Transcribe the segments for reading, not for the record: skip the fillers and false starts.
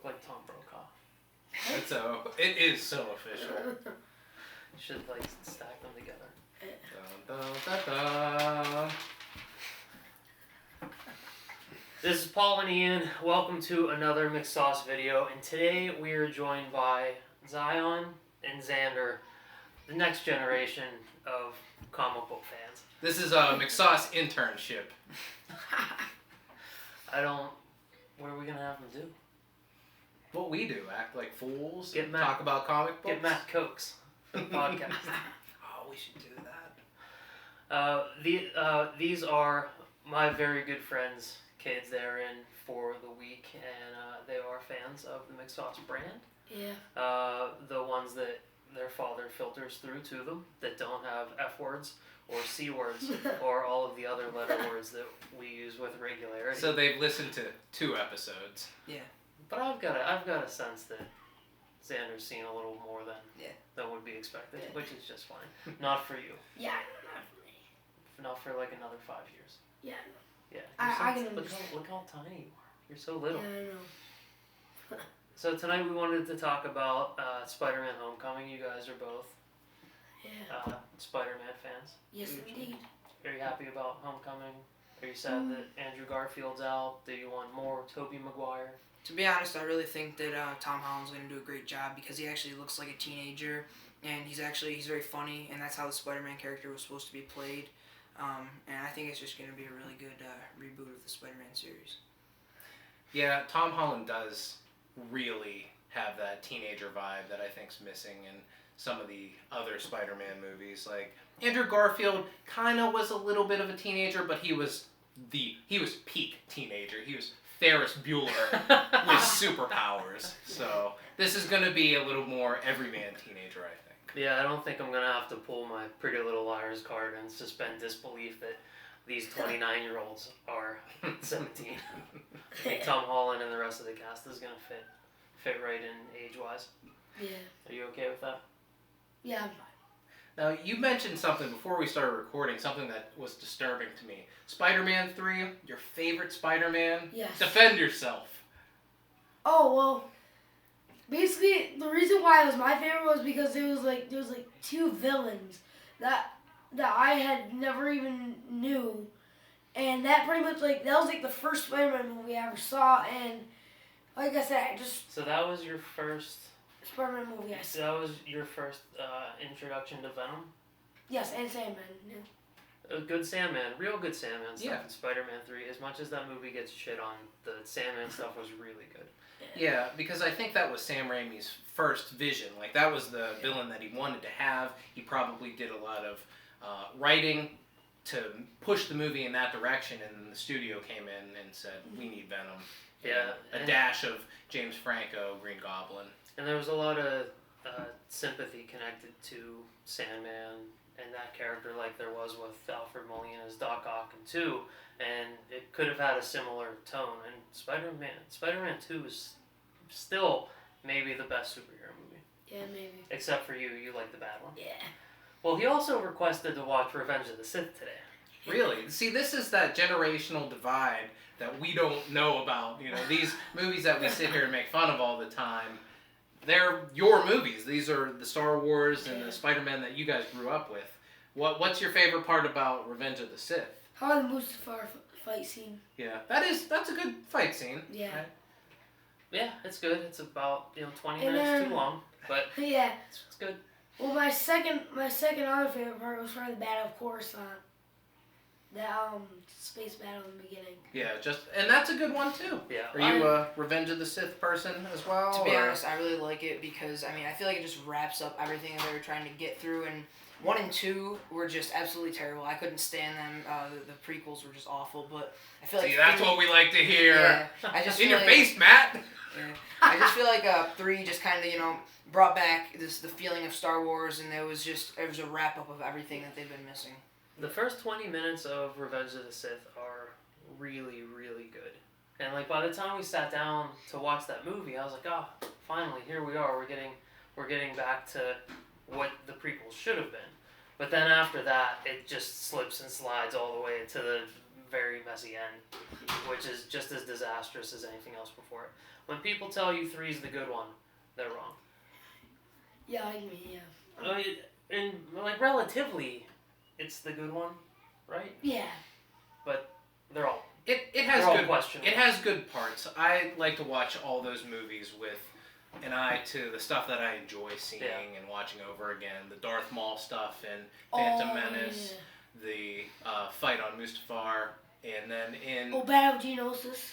look like Tom Brokaw. It is so official. You should stack them together. Dun, dun, dun, dun. This is Paul and Ian. Welcome to another McSoss video, and today we are joined by Xion and Xander, the next generation of comic book fans. This is a McSoss internship. What are we gonna have them do? What we do, act like fools, Get Matt, talk about comic books. Get Matt Cokes for the podcast. Oh, we should do that. These are my very good friends' kids. They're in for the week, and they are fans of the McSoss brand. Yeah. The ones that their father filters through to them that don't have F words or C words or all of the other letter words that we use with regularity. So they've listened to 2 episodes. Yeah. But I've got a sense that Xander's seen a little more than would be expected, which is just fine. Not for you. Yeah, not for me. Not for another 5 years. Yeah. Yeah. I can look how tiny you are. You're so little. Yeah, I know. So tonight we wanted to talk about Spider-Man Homecoming. You guys are both Spider-Man fans. Yes, indeed. Are you happy about Homecoming? Are you sad that Andrew Garfield's out? Do you want more Tobey Maguire? To be honest, I really think that Tom Holland's going to do a great job because he actually looks like a teenager, and he's very funny, and that's how the Spider-Man character was supposed to be played. And I think it's just going to be a really good reboot of the Spider-Man series. Yeah, Tom Holland does really have that teenager vibe that I think's missing in some of the other Spider-Man movies. Like Andrew Garfield kind of was a little bit of a teenager, but he was peak teenager. He was Ferris Bueller with superpowers. So this is going to be a little more everyman teenager, I think. Yeah, I don't think I'm going to have to pull my Pretty Little Liars card and suspend disbelief that these 29-year-olds are 17. I think Tom Holland and the rest of the cast is going to fit right in age-wise. Yeah. Are you okay with that? Yeah, I'm fine. Now, you mentioned something before we started recording, something that was disturbing to me. Spider-Man 3, your favorite Spider-Man? Yes. Defend yourself. Oh, well, basically, the reason why it was my favorite was because there was 2 villains that I had never even knew. And that pretty much, that was the first Spider-Man movie I ever saw. And like I said, So that was your first Spider-Man movie I saw. That was your first introduction to Venom? Yes, and Sandman. Yeah. A good Sandman, real good Sandman stuff Yeah. in Spider-Man 3. As much as that movie gets shit on, the Sandman stuff was really good. Yeah, because I think that was Sam Raimi's first vision. That was the villain that he wanted to have. He probably did a lot of writing to push the movie in that direction, and then the studio came in and said, we need Venom. Yeah. A dash of James Franco, Green Goblin. And there was a lot of sympathy connected to Sandman and that character like there was with Alfred Molina's Doc Ock in 2, and it could have had a similar tone. And Spider-Man 2 is still maybe the best superhero movie. Yeah, maybe. Except for you like the bad one. Yeah. Well, he also requested to watch Revenge of the Sith today. Really? See, this is that generational divide that we don't know about. These movies that we sit here and make fun of all the time, they're your movies. These are the Star Wars and the Spider-Man that you guys grew up with. What's your favorite part about Revenge of the Sith? How the Mustafar fight scene. Yeah, that's a good fight scene. Yeah. Right? Yeah, it's good. It's about 20 And minutes too long, but yeah, it's good. Well, my second other favorite part was probably the battle of Coruscant. The space battle in the beginning. Yeah, and that's a good one too. Yeah. Are you a Revenge of the Sith person as well? To be honest, I really like it because I feel like it just wraps up everything that they were trying to get through. And 1 and 2 were just absolutely terrible. I couldn't stand them. The prequels were just awful. But I feel like that's what we like to hear. Yeah, I just in feel your face, Matt. Yeah, I just feel like 3 just kind of brought back the feeling of Star Wars, and it was a wrap up of everything that they've been missing. The first 20 minutes of Revenge of the Sith are really, really good. And by the time we sat down to watch that movie, I was like, oh, finally, here we are. We're getting back to what the prequels should have been. But then after that, it just slips and slides all the way to the very messy end, which is just as disastrous as anything else before it. When people tell you 3 is the good one, they're wrong. Yeah, I mean, yeah. I mean, and like relatively, it's the good one, right? Yeah. But they're all It has they're all good questionable. It has good parts. I like to watch all those movies with an eye to the stuff that I enjoy seeing and watching over again. The Darth Maul stuff and Phantom Menace, the fight on Mustafar, and then in Battle of Geonosis.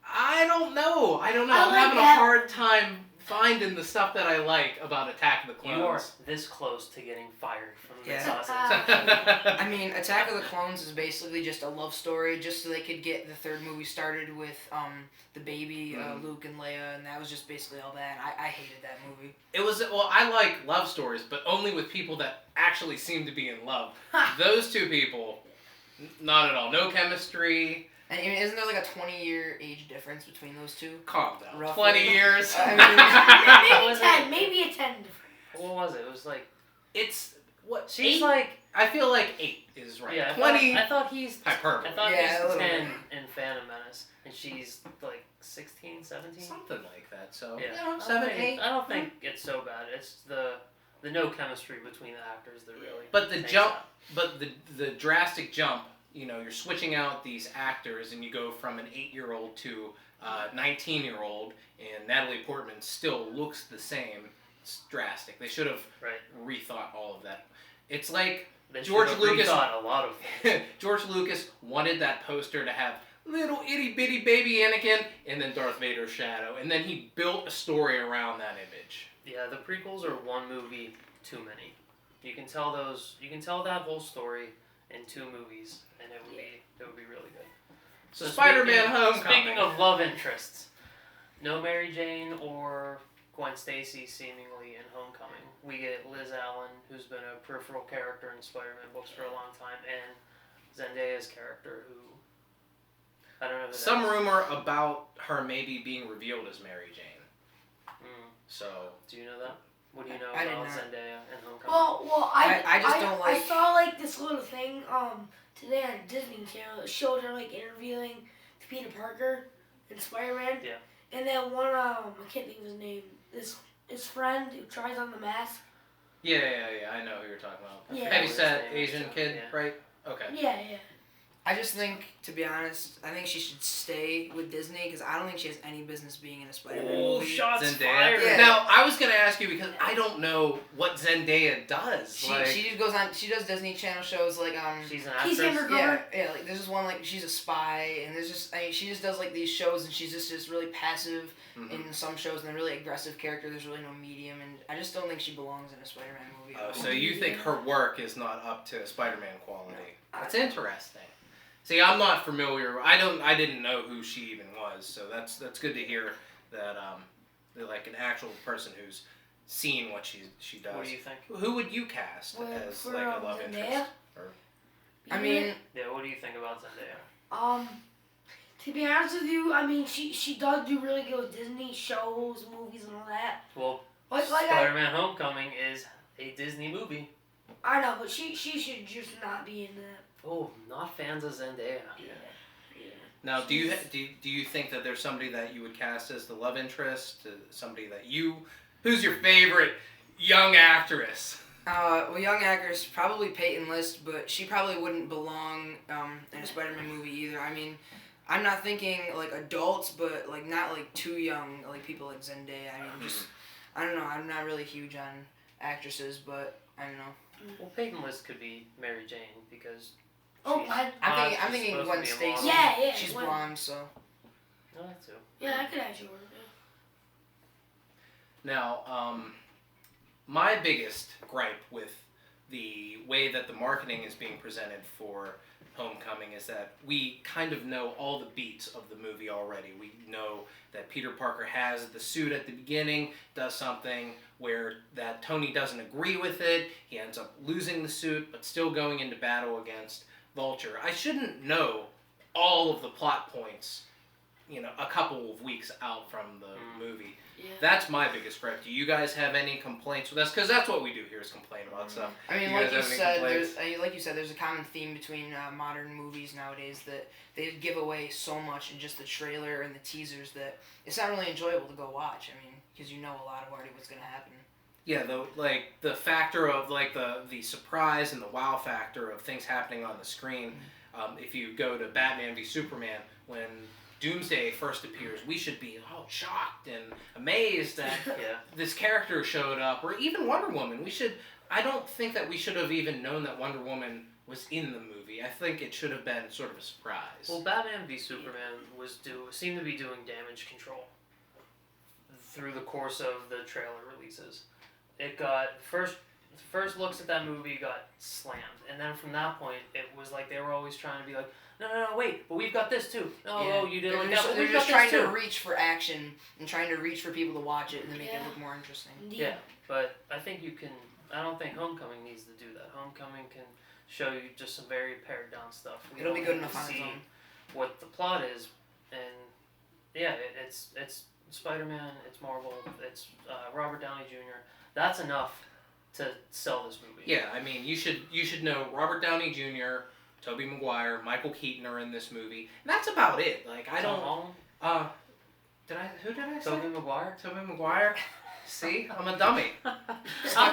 I don't know. I'm like having that. a hard time finding the stuff that I like about Attack of the Clones. You are this close to getting fired from the Yeah. McSoss. I mean, Attack of the Clones is basically just a love story, just so they could get the third movie started with the baby Luke and Leia, and that was just basically all that. And I hated that movie. It was I like love stories, but only with people that actually seem to be in love. Those two people, not at all. No chemistry. And I mean, isn't there like a 20-year age difference between those two? Calm down. Roughly. 20 years. Maybe a 10. What was it? It was like It's what? she's 8? like I feel like 8 is right. yeah. 20. I thought he's Hyperbole. I thought Yeah, a he's little 10 bit. in Phantom Menace, and she's like 16, 17. Something like that. So Yeah, you know, I 7, don't think- 8. I don't think it's so bad. It's the no chemistry between the actors that really. But the takes jump, out. but the drastic jump. You know, you're switching out these actors, and you go from an 8-year-old to a 19-year-old, and Natalie Portman still looks the same. It's drastic. They should have Right. rethought all of that. It's like They George should have Lucas- rethought a lot of things. George Lucas wanted that poster to have little itty bitty baby Anakin and then Darth Vader's shadow, and then he built a story around that image. Yeah, the prequels are one movie too many. You can tell that whole story in 2 movies, and it would be really good. So Spider-Man speaking- Homecoming. Speaking of love interests, no Mary Jane or Gwen Stacy seemingly in Homecoming. We get Liz Allen, who's been a peripheral character in Spider-Man books for a long time, and Zendaya's character, who I don't know. Who that Some is. rumor about her maybe being revealed as Mary Jane. So Do you know that? What do you know I did about not. Zendaya and Homecoming? Well, I just don't like- I saw like this little thing today on Disney Channel that showed her like interviewing Peter Parker and Spider-Man. Yeah. And then one I can't think of his name. His friend who tries on the mask. yeah, I know who you're talking about. Yeah. Heavy set His name is, Asian kid, yeah. right? Okay. Yeah. I just think, to be honest, I think she should stay with Disney because I don't think she has any business being in a Spider-Man Oh, movie. shots Zendaya. fired! Yeah. Now I was gonna ask you because I don't know what Zendaya does. She like, just goes on. She does Disney Channel shows like She's an He's actress. Amber yeah, like there's this one like she's a spy, and there's just she just does like these shows, and she's just this really passive Mhm. in some shows, and a really aggressive character. There's really no medium, and I just don't think she belongs in a Spider-Man movie. Oh, so you think her work is not up to Spider-Man quality? No. That's interesting. See, I'm not familiar. I didn't know who she even was. So that's good to hear that they're like an actual person who's seen what she does. What do you think? Who would you cast Well, as for, like a love Zendaya? interest? I mean, Yeah, what do you think about Zendaya? To be honest with you, I mean she does do really good with Disney shows, movies, and all that. Well, Like Spider-Man Homecoming is a Disney movie. I know, but she should just not be in that. Oh, not fans of Zendaya. Yeah. Now, do you think that there's somebody that you would cast as the love interest? Somebody that who's your favorite young actress? well, young actress probably Peyton List, but she probably wouldn't belong in a Spider-Man movie either. I mean, I'm not thinking like adults, but like not like too young, like people like Zendaya. I mean, just I don't know. I'm not really huge on actresses, but I don't know. Well, Peyton List could be Mary Jane because. Oh, she's- I, I'm she's thinking supposed Gwen to be a Stacy. model. Yeah, She's Gwen. blonde, so. No, that too. yeah, that could actually work. Now, my biggest gripe with the way that the marketing is being presented for Homecoming is that we kind of know all the beats of the movie already. We know that Peter Parker has the suit at the beginning, does something where that Tony doesn't agree with it. He ends up losing the suit, but still going into battle against Vulture. I shouldn't know all of the plot points, a couple of weeks out from the movie. Yeah. That's my biggest gripe. Do you guys have any complaints with us? Because that's what we do here is complain about stuff. I mean, You like guys you have any said, complaints? there's a common theme between modern movies nowadays that they give away so much in just the trailer and the teasers that it's not really enjoyable to go watch. I mean, because you know a lot of already what's gonna happen. Yeah, the factor of like the surprise and the wow factor of things happening on the screen. If you go to Batman v Superman, when Doomsday first appears, we should be shocked and amazed that this character showed up, or even Wonder Woman. I don't think that we should have even known that Wonder Woman was in the movie. I think it should have been sort of a surprise. Well, Batman v Superman seemed to be doing damage control through the course of the trailer releases. It got first looks at that movie got slammed, and then from that point, it was like they were always trying to be like, no, wait, but we've got this too. No, you didn't like that, but They're we've got just trying this to too. reach for action and trying to reach for people to watch it and to make it look more interesting. Yeah, but I think I don't think Homecoming needs to do that. Homecoming can show you just some very pared down stuff. It'll be good enough on its see own. what the plot is, and it's Spider-Man, it's Marvel, it's Robert Downey Jr. That's enough to sell this movie. Yeah, I mean, you should know Robert Downey Jr., Tobey Maguire, Michael Keaton are in this movie. And that's about it. Like I don't. Holland? Who did I say? Tobey Maguire. Tobey Maguire. See, I'm a dummy.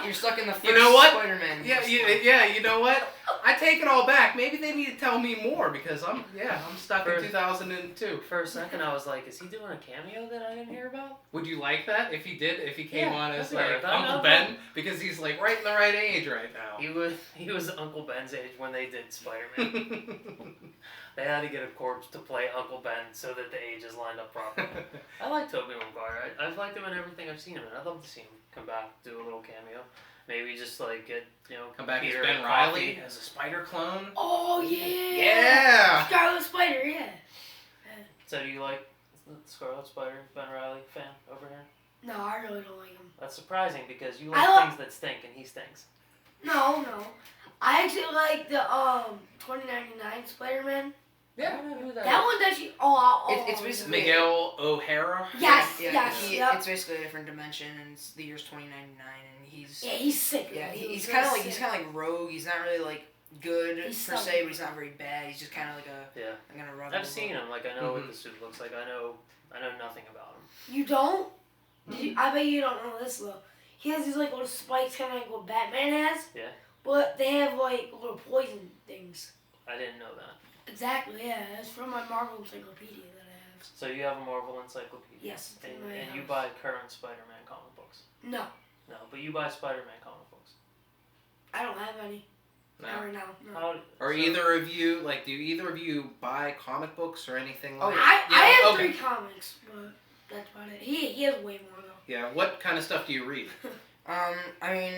You're stuck in the first You know what? Spider-Man. Yeah, you know what? I take it all back. Maybe they need to tell me more because I'm stuck in 2002. For a second, I was like, is he doing a cameo that I didn't hear about? Would you like that if he did? If he came on as that's like right. Uncle Ben because he's like right in the right age right now. He was Uncle Ben's age when they did Spider-Man. They had to get a corpse to play Uncle Ben so that the ages lined up properly. I like Tobey Maguire. I've liked him in everything I've seen him in. I'd love to see him come back, do a little cameo. Maybe just like get, Come back Peter as Ben and Riley Coffee. as a spider clone. Oh yeah. Yeah. Scarlet Spider, yeah. So do you like Scarlet Spider, Ben Riley fan over here? No, I really don't like him. That's surprising because you I like things that stink and he stinks. No. I actually like the 2099 Spider-Man. I don't know who that That is. one's actually It's basically Miguel O'Hara. Yes, Yeah, yes, yep. It's basically a different dimension, and it's the year's 2099, and he's he's sick. yeah, He was he's really kind of sick. like Rogue. He's not really like good He's per se, but he's not very bad. He's just kind of like a Yeah. I'm gonna rub. I've seen him. Like I know Mhm. what the suit looks like. I know nothing about him. You don't? I bet you don't know this though. He has these like little spikes, kind of like what Batman has. Yeah. But they have like little poison things. I didn't know that. Exactly. Yeah, it's from my Marvel encyclopedia that I have. So you have a Marvel encyclopedia. Yes. it's in And, my and you house. buy current Spider-Man comic books. No, No, but you buy Spider-Man comic books. I don't have any. No. Not right now. No. How, Or so- either of you do either of you buy comic books or anything Oh, like? I have okay. 3 comics, but that's about it. He has way more though. Yeah. What kind of stuff do you read? I mean,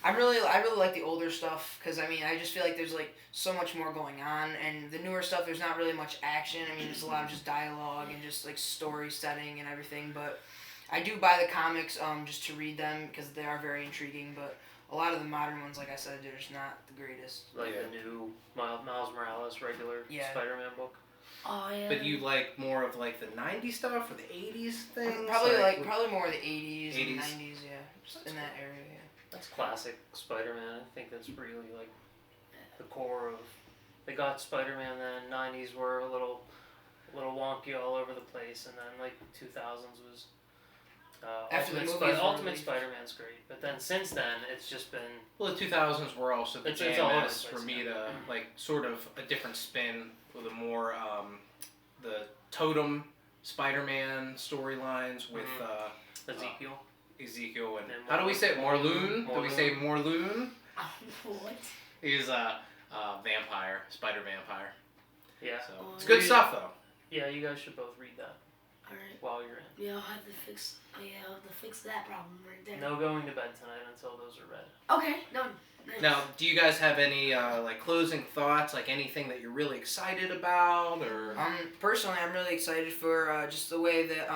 I really like the older stuff because I mean I just feel like there's like so much more going on, and the newer stuff there's not really much action. I mean, there's a lot of just dialogue and just like story setting and everything. But I do buy the comics just to read them because they are very intriguing. But a lot of the modern ones, like I said, they're just not the greatest. like Yeah. the new Miles Morales regular Yeah. Spider-Man book. Oh yeah. But you like more of like the '90s stuff or the '80s things? Probably more the 80s, 80s. and 90s, yeah, just in that area. Yeah. That's classic Spider-Man. I think that's really like the core of. They got Spider-Man then. '90s were a little wonky all over the place, and then like 2000s was. After the Ultimate, movies were Ultimate released. Spider-Man's great, but then since then it's just been. Well, the 2000s were also the It's all over the JMS for place, me yeah. to like sort of a different spin with a more the Totem Spider-Man storylines with Ezekiel. Ezekiel and And how do we say it? Morloon? Do we Morloon. say Morloon? What? He's a vampire, spider vampire. Yeah. So Oh, it's good yeah. stuff though. Yeah, you guys should both read that All right. while you're in. Yeah, I'll have to fix. I'll have to fix that problem right there. No going to bed tonight until those are read. Okay. No. Nice. Now, do you guys have any like closing thoughts, like anything that you're really excited about, or? Personally, I'm really excited for just the way that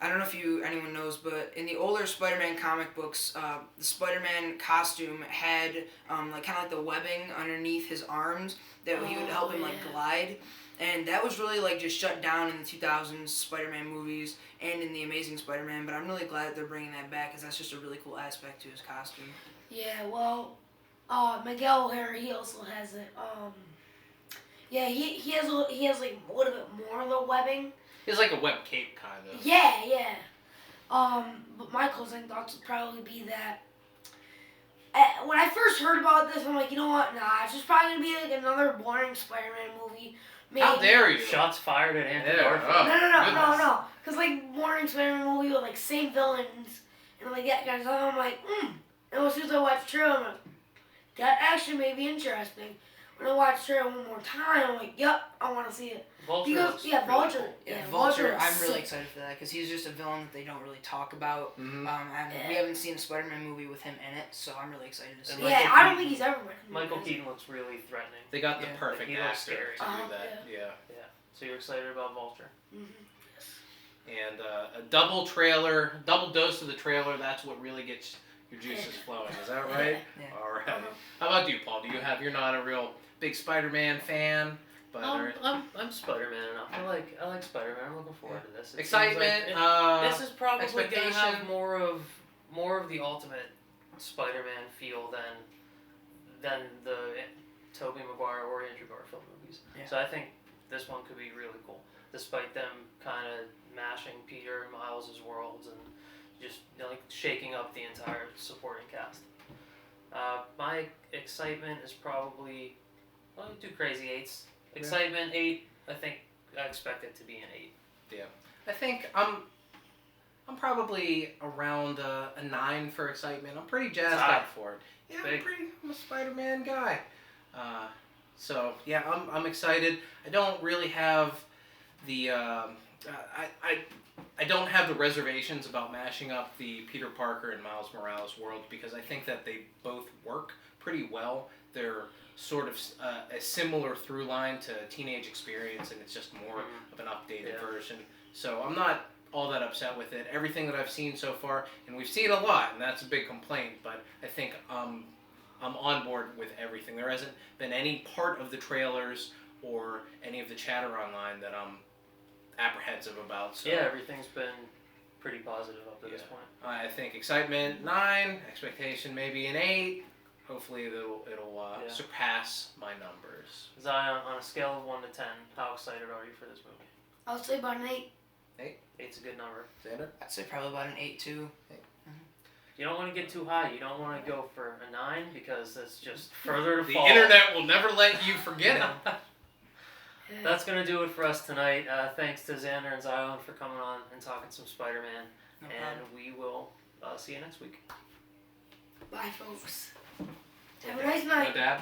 I don't know if anyone knows, but in the older Spider-Man comic books, the Spider-Man costume had like kind of like the webbing underneath his arms that he would help him like glide, and that was really like just shut down in the 2000s Spider-Man movies and in the Amazing Spider-Man. But I'm really glad that they're bringing that back because that's just a really cool aspect to his costume. Yeah, well, Miguel O'Hara, he also has it. Yeah, he has like a little bit more of the webbing. It's like a web cape kind of. Yeah. But my closing thoughts would probably be that when I first heard about this, I'm like, you know what? Nah, it's just probably gonna be like another boring Spider-Man movie. Maybe. How dare you? Shots fired at Andrew Yeah. Garfield. Oh. No. Cause like boring Spider-Man movie with like same villains and like that kind of stuff. I'm like, And as soon as I watched the trailer, I'm like, that actually may be interesting. When I watched the trailer one more time, I'm like, yep, I want to see it. Vulture Because looks yeah, really Vulture. cool. Yeah, Vulture Vulture. is I'm really sick. excited for that because he's just a villain that they don't really talk about. Mm-hmm. And we haven't seen a Spider-Man movie with him in it, so I'm really excited to see And it. Yeah, I don't think he's ever. Michael Keaton looks really threatening. They got the Yeah. perfect He looks actor scary. to do that. Yeah. So you're excited about Vulture? And a double dose of the trailer. That's what really gets your juices flowing. Is that right? Yeah. All right. How about you, Paul? You're not a real big Spider-Man fan, but I'm Spider-Man enough. I like Spider-Man. I'm looking forward to this. It excitement. seems like this is probably gonna expectation. have more of the ultimate Spider-Man feel than the Tobey Maguire or Andrew Garfield movies. Yeah. So I think this one could be really cool, despite them kind of mashing Peter and Miles' worlds and just like shaking up the entire supporting cast. My excitement is probably do crazy 8s. Excitement 8. I think I expect it to be an 8. Yeah, I think I'm probably around a 9 for excitement. I'm pretty jazzed up for it. Yeah, I'm a Spider-Man guy. So yeah, I'm excited. I don't really have the I don't have the reservations about mashing up the Peter Parker and Miles Morales world because I think that they both work pretty well. They're sort of a similar through line to Teenage Experience, and it's just more of an updated version. So I'm not all that upset with it. Everything that I've seen so far, and we've seen a lot, and that's a big complaint, but I think I'm on board with everything. There hasn't been any part of the trailers or any of the chatter online that I'm apprehensive about. So yeah, everything's been pretty positive up to this point. I think excitement 9, expectation maybe an 8. Hopefully it'll surpass my numbers. Zion, on a scale of 1 to 10, how excited are you for this movie? I'll say about an 8. 8's a good number. Xander? I'd say probably about an 8 too. You don't want to get too high. You don't want to go for a 9 because that's just further to The fall. internet will never let you forget it. That's going to do it for us tonight. Thanks to Xander and Xion for coming on and talking some Spider-Man. No and problem. we will see you next week. Bye, folks. Have a nice night. No dab?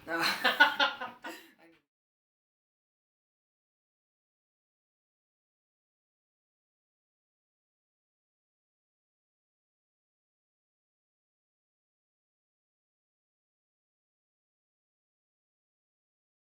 No.